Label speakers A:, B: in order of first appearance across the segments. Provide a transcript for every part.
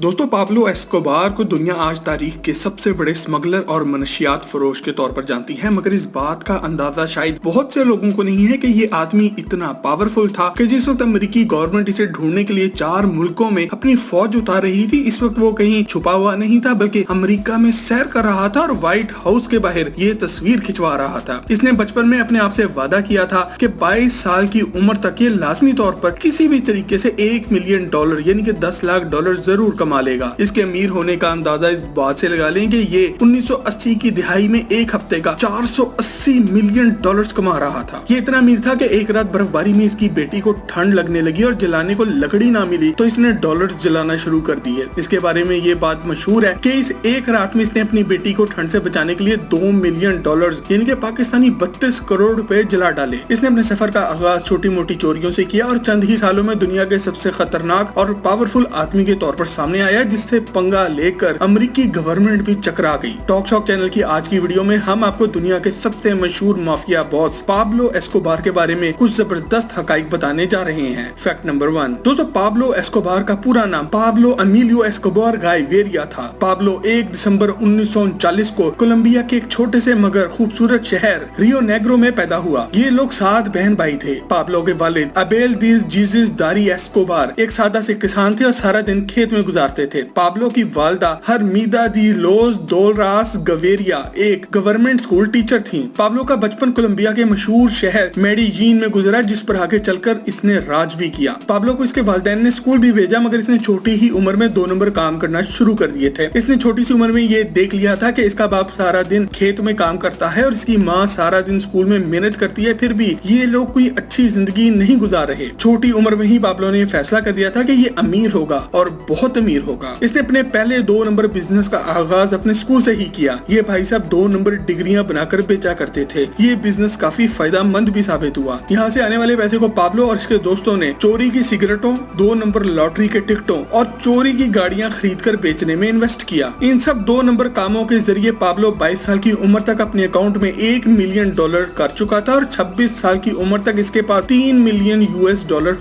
A: दोस्तों, Pablo Escobar को दुनिया आज तारीख के सबसे बड़े स्मगलर और मनशियात फरोश के तौर पर जानती है, मगर इस बात का अंदाजा शायद बहुत से लोगों को नहीं है कि ये आदमी इतना पावरफुल था कि जिस वक्त अमेरिकी गवर्नमेंट इसे ढूंढने के लिए 4 मुल्कों में अपनी फौज उतार रही थी, इस वक्त वो कहीं छुपा हुआ नहीं था बल्कि अमेरिका में सैर कर रहा था और व्हाइट हाउस के बाहर ये तस्वीर खिंचवा रहा था। इसने बचपन में अपने आप से वादा किया था कि 22 साल की उम्र तक ये लाजमी तौर पर किसी भी तरीके से $1 मिलियन यानी कि $10 लाख जरूर कमा लेगा। इसके अमीर होने का अंदाजा इस बात से लगा लें कि ये 1980 की दिहाई में एक हफ्ते का $480 मिलियन कमा रहा था। ये इतना अमीर था कि एक रात बर्फबारी में इसकी बेटी को ठंड लगने लगी और जलाने को लकड़ी ना मिली तो इसने डॉलर्स जलाना शुरू कर दिए। इसके बारे में ये बात मशहूर है कि इस एक रात में इसने अपनी बेटी को ठंड से बचाने के लिए $2 मिलियन यानी कि पाकिस्तानी 32 करोड़ रुपए जला डाले। इसने अपने सफर का आगाज छोटी मोटी चोरियों से किया और चंद ही सालों में दुनिया के सबसे खतरनाक और पावरफुल आदमी के तौर पर सामने आया, जिससे पंगा लेकर अमेरिकी गवर्नमेंट भी चकरा गई। टॉक शॉक चैनल की आज की वीडियो में हम आपको दुनिया के सबसे मशहूर माफिया बॉस पाब्लो एस्कोबार के बारे में कुछ जबरदस्त हकाइक बताने जा रहे हैं। फैक्ट नंबर 1, दोस्तों, पाब्लो एस्कोबार का पूरा नाम पाब्लो अमीलियो एस्कोबार गाइवेरिया था। पाब्लो 1 दिसंबर 1939 को कोलंबिया के एक छोटे से मगर खूबसूरत शहर रियो नेग्रो में पैदा हुआ। ये लोग 7 बहन भाई थे। पाब्लो के वालिद अबेल दीज जीजिस दारी एस्कोबार एक सादा से किसान थे और सारा दिन खेत में गुजारते थे। पाब्लो की वालदा हरमीदा दी लोस डोलरास गवेरिया एक गवर्नमेंट स्कूल टीचर थीं। पाब्लो का बचपन कोलंबिया के मशहूर शहर मेडिजीन में गुजरा, जिस पर आगे चलकर इसने राज भी किया। पाब्लो को इसके वालिदैन ने स्कूल भी भेजा, मगर इसने छोटी ही उम्र में 2 नंबर काम करना शुरू कर दिए थे। इसने छोटी सी उम्र में ये देख लिया था कि इसका बाप सारा दिन खेत में काम करता है और इसकी माँ सारा दिन स्कूल में मेहनत करती है, फिर भी ये लोग कोई अच्छी जिंदगी नहीं गुजार रहे। छोटी उम्र में ही पाब्लो ने फैसला कर लिया था कि ये अमीर होगा और बहुत अमीर होगा। इसने अपने पहले 2 नंबर बिजनेस का आगाज अपने स्कूल से ही किया। ये भाई साहब 2 नंबर डिग्रियां बनाकर बेचा करते थे। ये बिजनेस काफी फायदेमंद भी साबित हुआ। यहाँ से आने वाले पैसे को पाब्लो और इसके दोस्तों ने चोरी की सिगरेटों, 2 नंबर लॉटरी के टिकटों और चोरी की गाड़ियां खरीद कर बेचने में इन्वेस्ट किया। इन सब 2 नंबर कामों के जरिए पाब्लो 22 साल की उम्र तक अपने अकाउंट में $1 मिलियन कर चुका था और 26 साल की उम्र तक इसके पास $3 मिलियन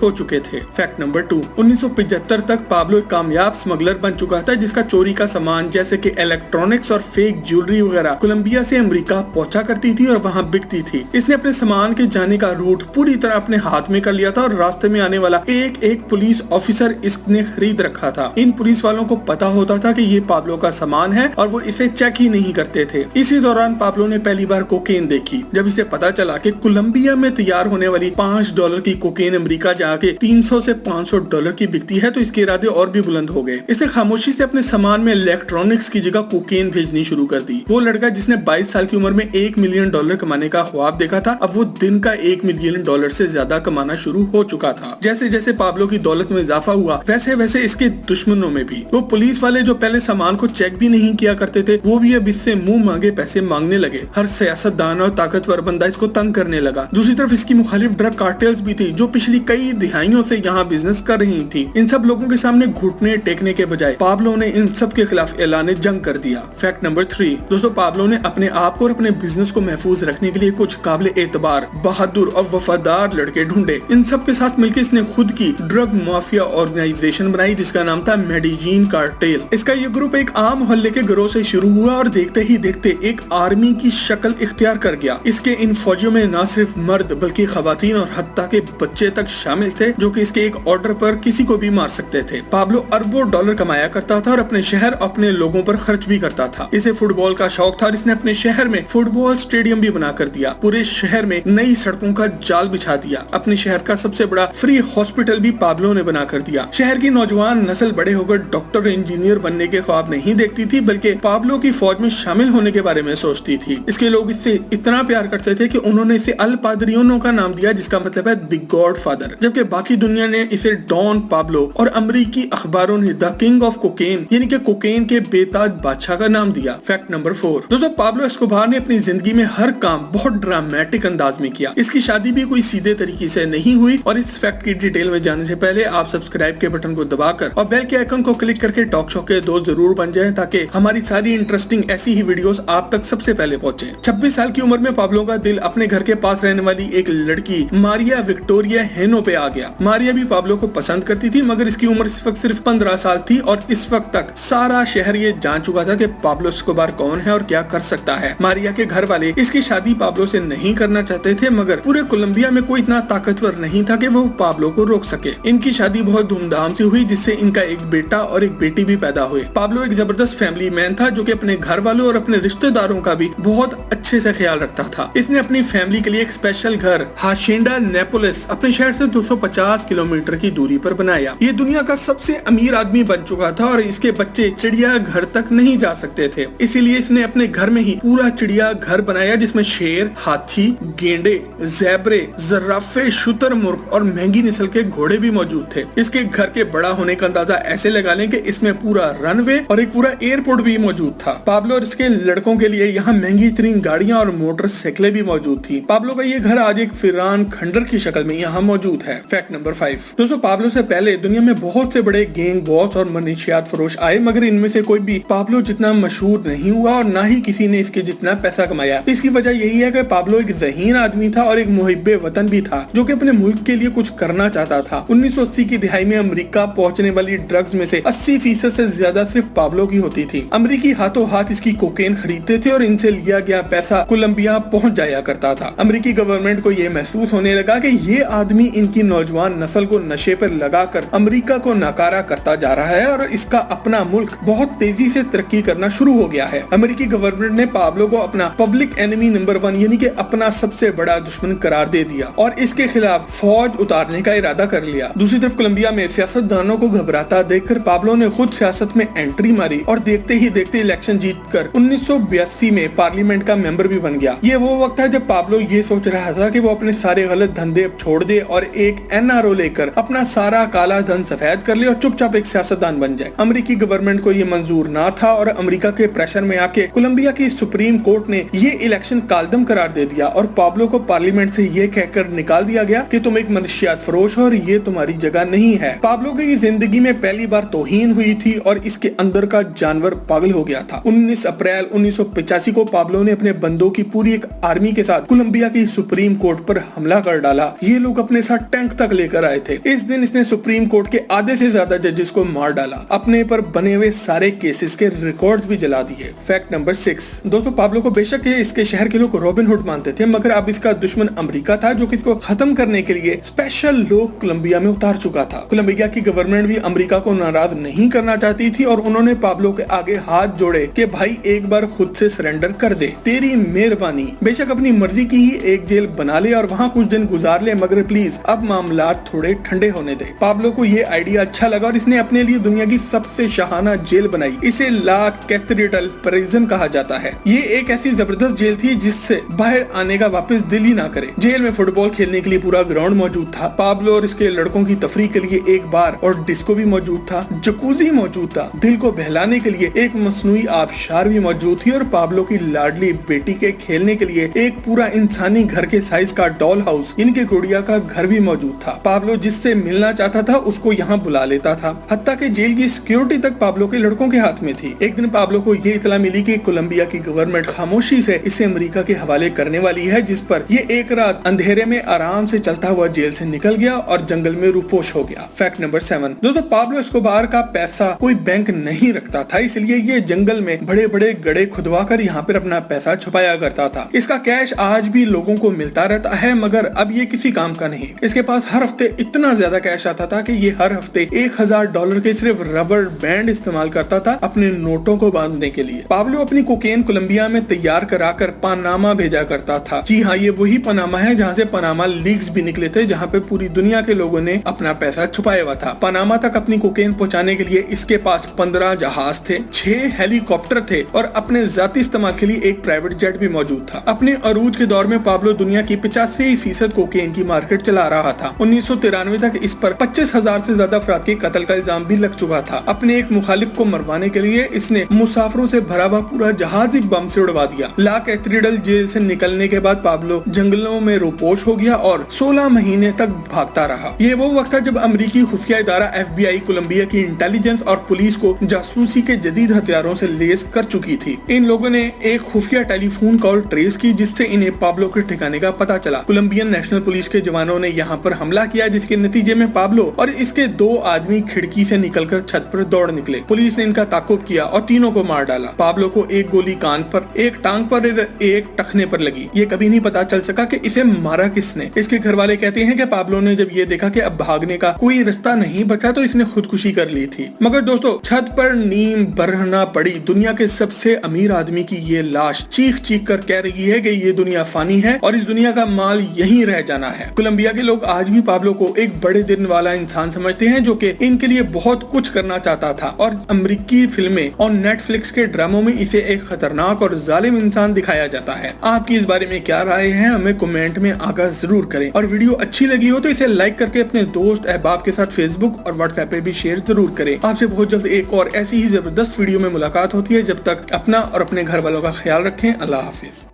A: हो चुके थे। फैक्ट नंबर 2, 1975 तक पाब्लो एक कामयाब स्मगलर बन चुका था, जिसका चोरी का सामान जैसे कि इलेक्ट्रॉनिक्स और फेक ज्वेलरी वगैरह कोलंबिया से अमेरिका पहुंचा करती थी और वहां बिकती थी। इसने अपने सामान के जाने का रूट पूरी तरह अपने हाथ में कर लिया था और रास्ते में आने वाला एक पुलिस ऑफिसर इसने खरीद रखा था। इन पुलिस वालों को पता होता था कि ये पाब्लो का सामान है और वो इसे चेक ही नहीं करते थे। इसी दौरान पाब्लो ने पहली बार कोकेन देखी। जब इसे पता चला कि कोलंबिया में तैयार होने वाली $5 की कोकेन अमेरिका जाके $300 से $500 की बिकती है, तो इसके इरादे और भी बुलंद हो गए। इसने खामोशी से अपने सामान में इलेक्ट्रॉनिक्स की जगह कोकेन भेजनी शुरू कर दी। वो लड़का जिसने 22 साल की उम्र में $1 मिलियन कमाने का ख्वाब देखा था, अब वो दिन का $1 मिलियन से ज्यादा कमाना शुरू हो चुका था। जैसे जैसे पाब्लो की दौलत में इजाफा हुआ, वैसे वैसे इसके दुश्मनों में भी। वो पुलिस वाले जो पहले सामान को चेक भी नहीं किया करते थे, वो भी अब इससे मुंह मांगे पैसे मांगने लगे। हर सियासतदान और ताकतवर बंदा इसको तंग करने लगा। दूसरी तरफ इसकी मुखालिफ ड्रग कार्टेल्स भी थी, जो पिछली कई दिहाइयों से यहाँ बिजनेस कर रही थी। इन सब लोगों के सामने घुटने टेकने के बजाय पाब्लो ने इन सब के खिलाफ ऐलान जंग कर दिया। फैक्ट नंबर 3, दोस्तों, पाब्लो ने अपने आप को और अपने बिजनेस को महफूज रखने के लिए कुछ काबिल एतबार, बहादुर और वफादार लड़के ढूंढे। इन सब के साथ मिलकर इसने खुद की ड्रग माफिया ऑर्गेनाइजेशन बनाई, जिसका नाम था मेडिजीन कार्टेल। इसका ये ग्रुप एक आम मोहल्ले के गिरोह से शुरू हुआ और देखते ही देखते एक आर्मी की शक्ल इख्तियार कर गया। इसके इन फौजियों में न सिर्फ मर्द बल्कि खवातीन और हत्ता के बच्चे तक शामिल थे, जो कि इसके एक ऑर्डर पर किसी को भी मार सकते थे। पाब्लो अरबों डॉलर कमाया करता था और अपने शहर अपने लोगों पर खर्च भी करता था। इसे फुटबॉल का शौक था और इसने अपने शहर में फुटबॉल स्टेडियम भी बना कर दिया। पूरे शहर में नई सड़कों का जाल बिछा दिया। अपने शहर का सबसे बड़ा फ्री हॉस्पिटल भी पाब्लो ने बना कर दिया। शहर की नौजवान नस्ल बड़े होकर डॉक्टर इंजीनियर बनने के ख्वाब नहीं देखती थी, बल्कि पाब्लो की फौज में शामिल होने के बारे में सोचती थी। इसके लोग इससे इतना प्यार करते थे कि उन्होंने इसे अल पादरियोनो का नाम दिया, जिसका मतलब है द गॉड फादर, जबकि बाकी दुनिया ने इसे डॉन पाब्लो और अमेरिकी अखबारों ने द किंग ऑफ कोकेन यानी कि कोकेन के बेताज बादशाह का नाम दिया। फैक्ट नंबर 4, दोस्तों, पाब्लो एस्कोबार ने अपनी जिंदगी में हर काम बहुत ड्रामेटिक अंदाज में किया। इसकी शादी भी कोई सीधे तरीके से नहीं हुई। और इस फैक्ट की डिटेल में जाने से पहले आप सब्सक्राइब के बटन को दबाकर और बेल के आइकन को क्लिक करके टॉक शो के दोस्त जरूर बन जाएं, ताकि हमारी सारी इंटरेस्टिंग ऐसी ही वीडियोस आप तक सबसे पहले पहुंचे। 26 साल की उम्र में पाब्लो का दिल अपने घर के पास रहने वाली एक लड़की मारिया विक्टोरिया हेनो पे आ गया। मारिया भी पाब्लो को पसंद करती थी, मगर इसकी उम्र इस वक्त सिर्फ 15 साल साल थी और इस वक्त तक सारा शहर ये जान चुका था कि पाब्लो एस्कोबार कौन है और क्या कर सकता है। मारिया के घर वाले इसकी शादी पाब्लो से नहीं करना चाहते थे, मगर पूरे कोलंबिया में कोई इतना ताकतवर नहीं था कि वो पाब्लो को रोक सके। इनकी शादी बहुत धूमधाम से हुई, जिससे इनका एक बेटा और एक बेटी भी पैदा हुए। पाब्लो एक जबरदस्त फैमिली मैन था जो कि अपने घर वालों और अपने रिश्तेदारों का भी बहुत अच्छे से ख्याल रखता था। इसने अपनी फैमिली के लिए एक स्पेशल घर हाशिंडा नेपोलिस अपने शहर से 250 किलोमीटर की दूरी पर बनाया। ये दुनिया का सबसे अमीर आदमी बन चुका था और इसके बच्चे चिड़िया घर तक नहीं जा सकते थे, इसीलिए इसने अपने घर में ही पूरा चिड़िया घर बनाया, जिसमें शेर, हाथी, गेंडे, ज़ेब्रे, जिराफे, शुतुरमुर्ग और महंगी नस्ल के घोड़े भी मौजूद थे। इसके घर के बड़ा होने का अंदाजा ऐसे लगा लें कि इसमें पूरा रनवे और एक पूरा एयरपोर्ट भी मौजूद था। पाब्लो और इसके लड़कों के लिए यहाँ महंगी तरीन गाड़ियाँ और मोटरसाइकिलें भी मौजूद थी। पाब्लो का ये घर आज एक फिरआन खंडर की शक्ल में यहाँ मौजूद है। Fact number 5। दोस्तों, पाब्लो से पहले दुनिया में बहुत से बड़े गैंग बॉस और मनशियात फरोश आए, मगर इनमें से कोई भी पाब्लो जितना मशहूर नहीं हुआ और ना ही किसी ने इसके जितना पैसा कमाया। इसकी वजह यही है कि पाब्लो एक ज़हीन आदमी था और एक मुहिब्बे वतन भी था, जो कि अपने मुल्क के लिए कुछ करना चाहता था। 1980 की दिहाई में अमेरिका पहुंचने वाली ड्रग्स में से 80% से ज्यादा सिर्फ पाब्लो की होती थी। अमेरिकी हाथों हाथ इसकी कोकेन खरीदते थे और इनसे लिया गया पैसा कोलंबिया पहुंच जाया करता था। अमेरिकी गवर्नमेंट को ये महसूस होने लगा कि ये आदमी इनकी नौजवान नस्ल को नशे पर लगाकर अमेरिका को नकारा करता जा रहा है और इसका अपना मुल्क बहुत तेजी से तरक्की करना शुरू हो गया है। अमेरिकी गवर्नमेंट ने पाब्लो को अपना पब्लिक एनिमी नंबर 1 यानी कि अपना सबसे बड़ा दुश्मन करार दे दिया और इसके खिलाफ फौज उतारने का इरादा कर लिया। दूसरी तरफ कोलंबिया में सियासतदानों को घबराता देखकर पाब्लो ने खुद सियासत में एंट्री मारी और देखते ही देखते इलेक्शन जीतकर 1982 में पार्लियामेंट का मेंबर भी बन गया। ये वो वक्त है जब पाब्लो ये सोच रहा था कि वो अपने सारे गलत धंधे छोड़ दे और एक NRO लेकर अपना सारा काला धन सफेद कर ले और चुपचाप एक सियासतदान बन जाए। अमेरिकी गवर्नमेंट को ये मंजूर ना था और अमेरिका के प्रेशर में आके कोलंबिया की सुप्रीम कोर्ट ने ये इलेक्शन कालदम करार दे दिया और पाब्लो को पार्लियामेंट से ये कहकर निकाल दिया गया कि तुम एक मनशियात फरोश हो और ये तुम्हारी जगह नहीं है। पाब्लो की जिंदगी में पहली बार तौहीन हुई थी और इसके अंदर का जानवर पागल हो गया था। 19 अप्रैल 1985 को पाब्लो ने अपने बंदों की पूरी एक आर्मी के साथ कोलंबिया की सुप्रीम कोर्ट पर हमला कर डाला। ये लोग अपने साथ टैंक तक लेकर आए थे। इस दिन इसने सुप्रीम कोर्ट के आधे से ज्यादा जजेस को मार डाला। अपने पर बने हुए सारे केसेस के रिकॉर्ड्स भी जला दिए। Fact number 6। दोस्तों, पाब्लो को बेशक इसके शहर के लोग रॉबिन हुड मानते थे, मगर अब इसका दुश्मन अमेरिका था जो कि इसको खत्म करने के लिए स्पेशल लोग कोलंबिया में उतार चुका था। कोलंबिया की गवर्नमेंट भी अमेरिका को नाराज नहीं करना चाहती थी और उन्होंने पाब्लो के आगे हाथ जोड़े कि भाई एक बार खुद से सरेंडर कर दे, तेरी मेहरबानी। बेशक अपनी मर्जी की ही एक जेल बना ले और वहाँ कुछ दिन गुजार ले, मगर प्लीज अब मामला थोड़े ठंडे होने दे। पाब्लो को ये आइडिया अच्छा लगा और इसने अपने लिए दुनिया की सबसे शाहाना जेल बनाई। इसे ला कैथेड्रल प्रिजन कहा जाता है। ये एक ऐसी जबरदस्त जेल थी जिससे बाहर आने का वापस दिल ही ना करे। जेल में फुटबॉल खेलने के लिए पूरा ग्राउंड मौजूद था। पाब्लो और इसके लड़कों की तफरीह के लिए एक बार और डिस्को भी मौजूद था। जकूजी मौजूद था। दिल को बहलाने के लिए एक मसनूई आबशार भी मौजूद थी और पाब्लो की लाडली बेटी के खेलने के लिए एक पूरा इंसानी घर के साइज का डॉल हाउस इनके गुड़िया का घर भी मौजूद था। पाब्लो जिससे मिलना चाहता था उसको यहाँ बुला लेता था। हत्ता के जेल की सिक्योरिटी तक पाब्लो के लड़कों के हाथ में थी। एक दिन पाब्लो को ये इतला मिली कि कोलंबिया की गवर्नमेंट खामोशी से इसे अमेरिका के हवाले करने वाली है, जिस पर ये एक रात अंधेरे में आराम से चलता हुआ जेल से निकल गया और जंगल में रूपोश हो गया। Fact number 7। दोस्तों, पाब्लो एस्कोबार का पैसा कोई बैंक नहीं रखता था, इसलिए ये जंगल में बड़े बड़े गड्ढे खुदवा कर यहाँ पर अपना पैसा छुपाया करता था। इसका कैश आज भी लोगों को मिलता रहता है, मगर अब ये किसी काम का नहीं। इसके पास हर हफ्ते इतना ज्यादा कैश आता था कि ये हर हफ्ते $1000 के सिर्फ रबर बैंड इस्तेमाल करता था अपने नोटों को बांधने के लिए। पाब्लो अपनी कोकेन कोलंबिया में तैयार कराकर पनामा भेजा करता था। जी हाँ, ये वही पनामा है जहाँ से पनामा लीक्स भी निकले थे, जहाँ पे पूरी दुनिया के लोगों ने अपना पैसा छुपाया हुआ था। पनामा तक अपनी कोकेन पहुँचाने के लिए इसके पास 15 जहाज थे, 6 हेलीकॉप्टर थे और अपने जाती इस्तेमाल के लिए एक प्राइवेट जेट भी मौजूद था। अपने अरूज के दौर में पाब्लो दुनिया की 85% कोकेन की मार्केट चला रहा था। 1993 तक इस पर 25,000 से ज्यादा अफराद के कत्ल का इल्जाम भी लग चुका था। अपने एक मुखालिफ को मरवाने के लिए इसने मुसाफिरों से भरा हुआ पूरा जहाज ही बम से उड़वा दिया। ला कैथेड्रल जेल से निकलने के बाद पाब्लो जंगलों में रोपोश हो गया और 16 महीने तक भागता रहा। ये वो वक्त था जब अमेरिकी खुफिया इदारा FBI कोलंबिया की इंटेलिजेंस और पुलिस को जासूसी के जदीद हथियारों से लेस कर चुकी थी। इन लोगों ने एक खुफिया टेलीफोन कॉल ट्रेस की, जिससे इन्हें पाब्लो के ठिकाने का पता चला। कोलंबियन नेशनल पुलिस के जवानों ने यहाँ पर हमला किया, जिसके नतीजे में पाब्लो और इसके 2 आदमी खिड़की से निकलकर छत पर दौड़ निकले। पुलिस ने इनका ताकुब किया और तीनों को मार डाला। पाब्लो को एक गोली कान पर, एक टांग पर, एक टखने पर लगी। ये कभी नहीं पता चल सका कि इसे मारा किसने। इसके घर वाले कहते हैं कि पाब्लो ने जब ये देखा कि अब भागने का कोई रास्ता नहीं बचा तो इसने खुदकुशी कर ली थी। मगर दोस्तों, छत पर नीम बरहना पड़ी दुनिया के सबसे अमीर आदमी की ये लाश चीख चीख कर कह रही है कि ये दुनिया फानी है और इस दुनिया का माल यहीं रह जाना है। कोलंबिया के लोग आज भी पाब्लो को एक बड़े दिन वाला इंसान समझते हैं जो कि इनके लिए बहुत कुछ करना चाहता था, और अमेरिकी फिल्में और नेटफ्लिक्स के ड्रामों में इसे एक खतरनाक और जालिम इंसान दिखाया जाता है। आपकी इस बारे में क्या राय है, हमें कमेंट में आगाह जरूर करें, और वीडियो अच्छी लगी हो तो इसे लाइक करके अपने दोस्त अहबाब के साथ फेसबुक और व्हाट्सएप पे भी शेयर जरूर करें। आपसे बहुत जल्द एक और ऐसी ही जबरदस्त वीडियो में मुलाकात होती है। जब तक अपना और अपने घर वालों का ख्याल रखें। अल्लाह हाफिज।